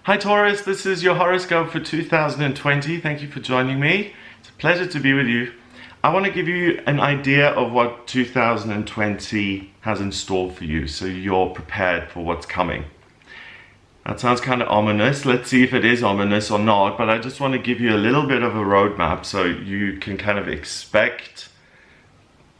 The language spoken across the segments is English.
Hi Taurus, this is your horoscope for 2020. Thank you for joining me. It's a pleasure to be with you. I want to give you an idea of what 2020 has in store for you, so you're prepared for what's coming. That sounds kind of ominous. Let's see if it is ominous or not, but I just want to give you a little bit of a roadmap so you can kind of expect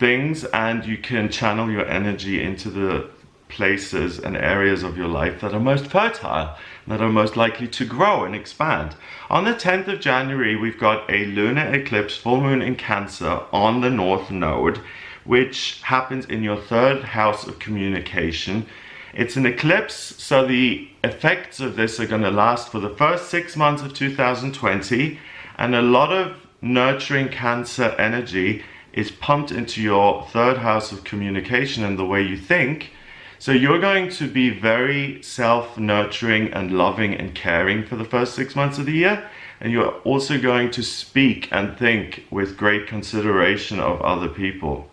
things and you can channel your energy into the places and areas of your life that are most fertile, that are most likely to grow and expand. On the 10th of January, we've got a lunar eclipse, full moon in Cancer on the North Node, which happens in your third house of communication. It's an eclipse, so the effects of this are going to last for the first 6 months of 2020, and a lot of nurturing Cancer energy is pumped into your third house of communication and the way you think. So you're going to be very self-nurturing and loving and caring for the first 6 months of the year. And you're also going to speak and think with great consideration of other people.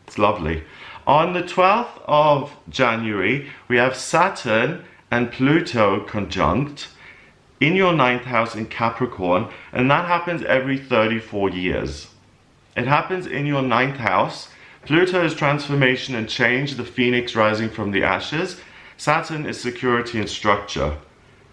It's lovely. On the 12th of January, we have Saturn and Pluto conjunct in your 9th house in Capricorn. And that happens every 34 years. It happens in your 9th house. Pluto is transformation and change, the phoenix rising from the ashes. Saturn is security and structure.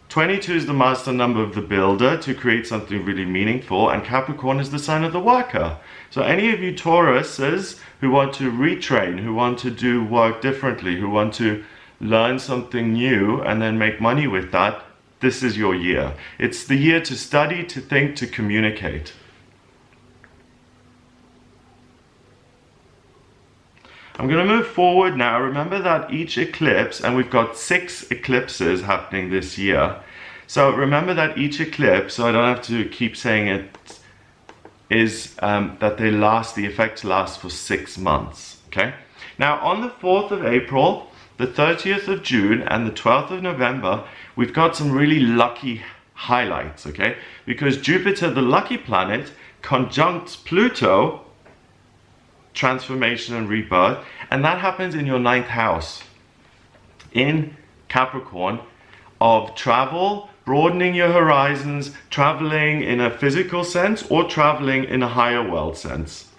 22 is the master number of the builder to create something really meaningful, and Capricorn is the sign of the worker. So any of you Tauruses who want to retrain, who want to do work differently, who want to learn something new and then make money with that, this is your year. It's the year to study, to think, to communicate. I'm going to move forward now. Remember that each eclipse, and we've got 6 eclipses happening this year. So remember that each eclipse, so I don't have to keep saying it, is that they last, the effects last for 6 months. Okay. Now on the 4th of April, the 30th of June, and the 12th of November, we've got some really lucky highlights. Okay, because Jupiter, the lucky planet, conjuncts Pluto, transformation and rebirth, and that happens in your 9th house in Capricorn, of travel, broadening your horizons, traveling in a physical sense or traveling in a higher world sense.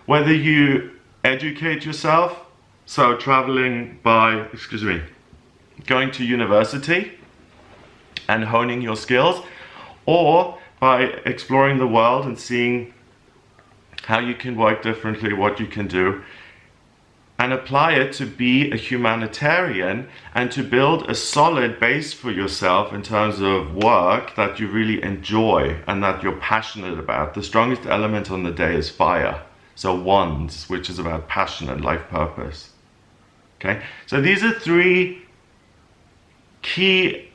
Whether you educate yourself, so traveling by, going to university and honing your skills, or by exploring the world and seeing how you can work differently, what you can do, and apply it to be a humanitarian and to build a solid base for yourself in terms of work that you really enjoy and that you're passionate about. The strongest element on the day is fire. So wands, which is about passion and life purpose. Okay, so these are 3 key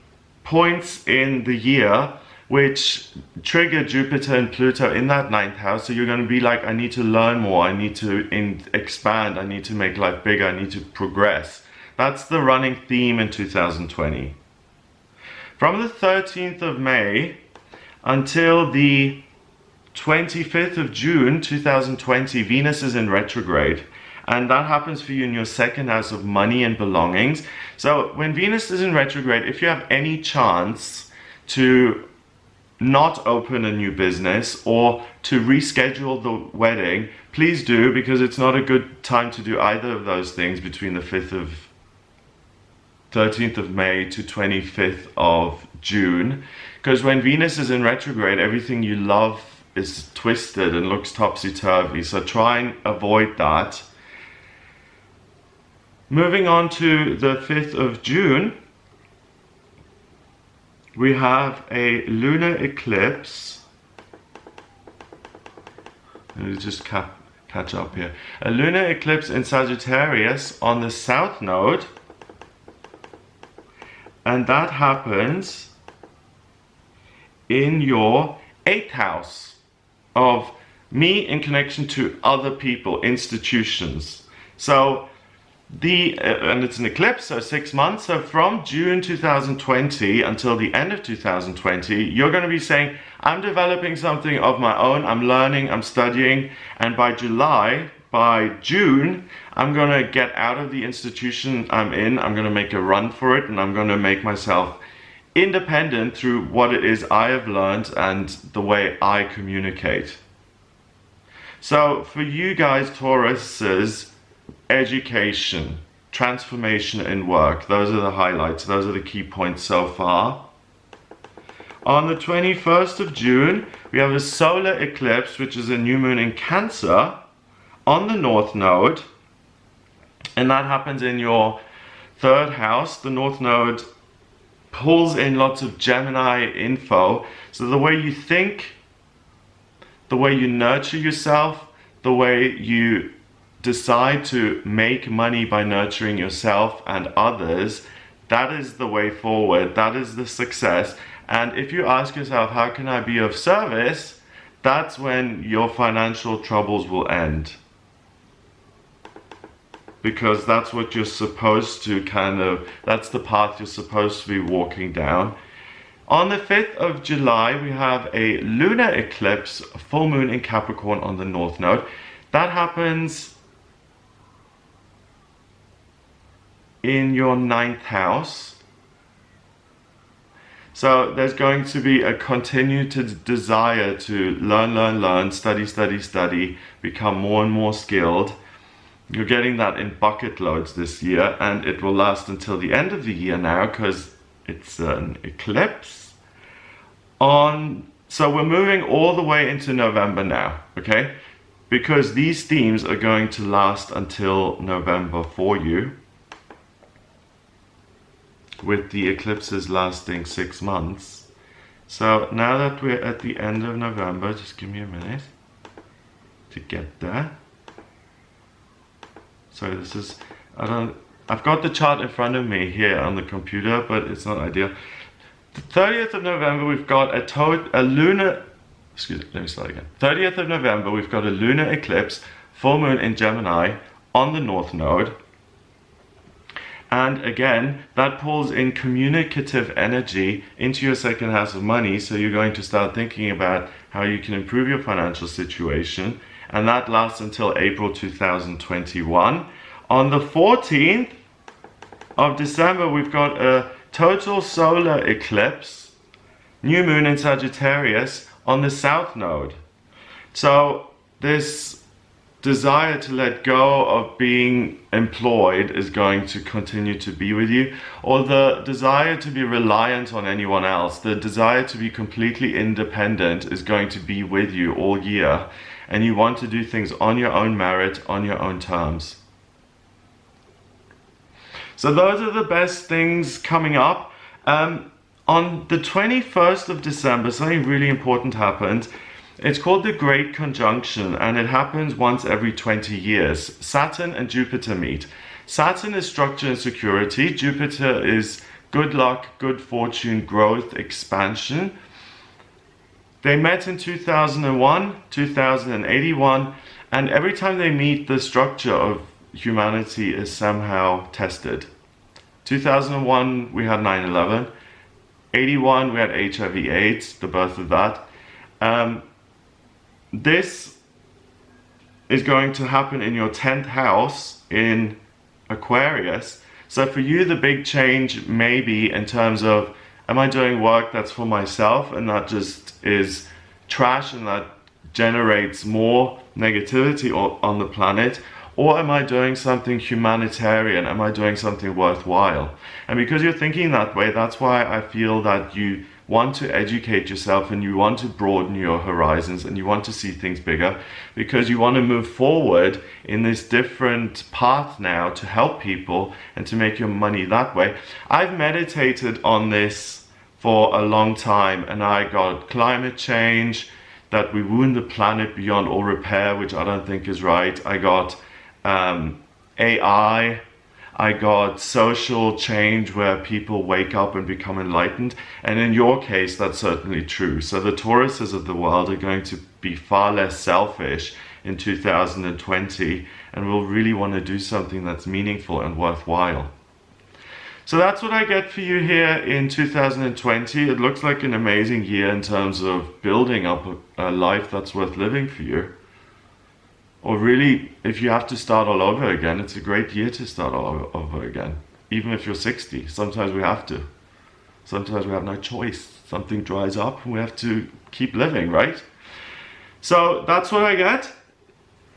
points in the year which trigger Jupiter and Pluto in that 9th house. So you're going to be like, I need to learn more, I need to expand, I need to make life bigger, I need to progress. That's the running theme in 2020. From the 13th of May until the 25th of June 2020, Venus is in retrograde. And that happens for you in your 2nd house of money and belongings. So when Venus is in retrograde, if you have any chance to not open a new business or to reschedule the wedding, please do, because it's not a good time to do either of those things between the 13th of May to 25th of June. Because when Venus is in retrograde, everything you love is twisted and looks topsy-turvy. So try and avoid that. Moving on to the 5th of June, we have a lunar eclipse. Let me just catch up here. A lunar eclipse in Sagittarius on the South Node. And that happens in your 8th house of me in connection to other people, institutions. So and it's an eclipse, so 6 months. So from June 2020 until the end of 2020, you're going to be saying, I'm developing something of my own, I'm learning, I'm studying, and by July by June, I'm going to get out of the institution I'm in. I'm going to make a run for it, and I'm going to make myself independent through what it is I have learned and the way I communicate. So for you guys, Tauruses, education, transformation in work, those are the highlights, those are the key points so far. On the 21st of June, we have a solar eclipse, which is a new moon in Cancer on the North Node, and that happens in your 3rd house. The North Node pulls in lots of Gemini info, so the way you think, the way you nurture yourself, the way you decide to make money by nurturing yourself and others, that is the way forward, that is the success. And if you ask yourself, how can I be of service? That's when your financial troubles will end. Because that's what you're supposed to that's the path you're supposed to be walking down. On the 5th of July, we have a lunar eclipse, a full moon in Capricorn on the North Node. That happens in your 9th house. So there's going to be a continued desire to learn, study, become more and more skilled. You're getting that in bucket loads this year, and it will last until the end of the year now because it's an eclipse. So we're moving all the way into November now, okay? Because these themes are going to last until November for you, with the eclipses lasting 6 months. So now that we're at the end of November, just give me a minute to get there. So this is, I've got the chart in front of me here on the computer, but it's not ideal. The 30th of November, we've got a lunar, excuse me, let me start again. 30th of November, we've got a lunar eclipse, full moon in Gemini on the North Node. And again, that pulls in communicative energy into your 2nd house of money. So you're going to start thinking about how you can improve your financial situation. And that lasts until April 2021. On the 14th of December, we've got a total solar eclipse, new moon in Sagittarius on the South Node. So this desire to let go of being employed is going to continue to be with you, or the desire to be reliant on anyone else, the desire to be completely independent is going to be with you all year, and you want to do things on your own merit, on your own terms. So those are the best things coming up. On the 21st of December, something really important happened. It's called the Great Conjunction, and it happens once every 20 years. Saturn and Jupiter meet. Saturn is structure and security. Jupiter is good luck, good fortune, growth, expansion. They met in 2001, 2081, and every time they meet, the structure of humanity is somehow tested. 2001, we had 9/11. 81, we had HIV/AIDS, the birth of that. This is going to happen in your 10th house in Aquarius. So for you, the big change may be in terms of, am I doing work that's for myself and that just is trash and that generates more negativity on the planet? Or am I doing something humanitarian? Am I doing something worthwhile? And because you're thinking that way, that's why I feel that you want to educate yourself and you want to broaden your horizons and you want to see things bigger, because you want to move forward in this different path now to help people and to make your money that way. I've meditated on this for a long time, and I got climate change, that we wound the planet beyond all repair, which I don't think is right. I got AI, I got social change where people wake up and become enlightened, and in your case that's certainly true. So the Tauruses of the world are going to be far less selfish in 2020, and will really want to do something that's meaningful and worthwhile. So that's what I get for you here in 2020. It looks like an amazing year in terms of building up a life that's worth living for you. or really, if you have to start all over again, it's a great year to start all over again. Even if you're 60, sometimes we have to. Sometimes we have no choice. Something dries up and we have to keep living, right? So that's what I get.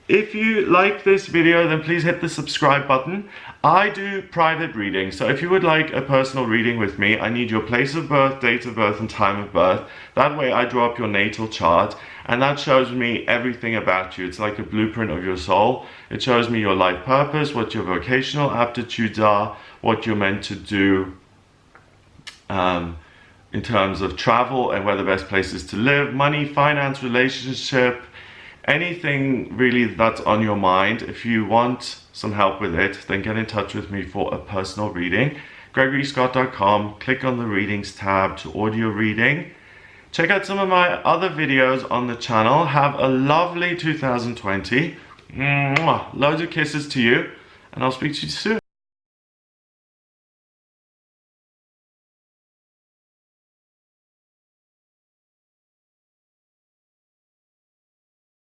If you like this video, then please hit the subscribe button. I do private readings, so if you would like a personal reading with me, I need your place of birth, date of birth, and time of birth. That way I draw up your natal chart, and that shows me everything about you. It's like a blueprint of your soul. It shows me your life purpose, what your vocational aptitudes are, what you're meant to do in terms of travel and where the best place is to live, money, finance, relationship, anything really that's on your mind. If you want some help with it, then get in touch with me for a personal reading. GregoryScott.com, click on the readings tab to order your reading. Check out some of my other videos on the channel. Have a lovely 2020. Mwah. Loads of kisses to you, and I'll speak to you soon.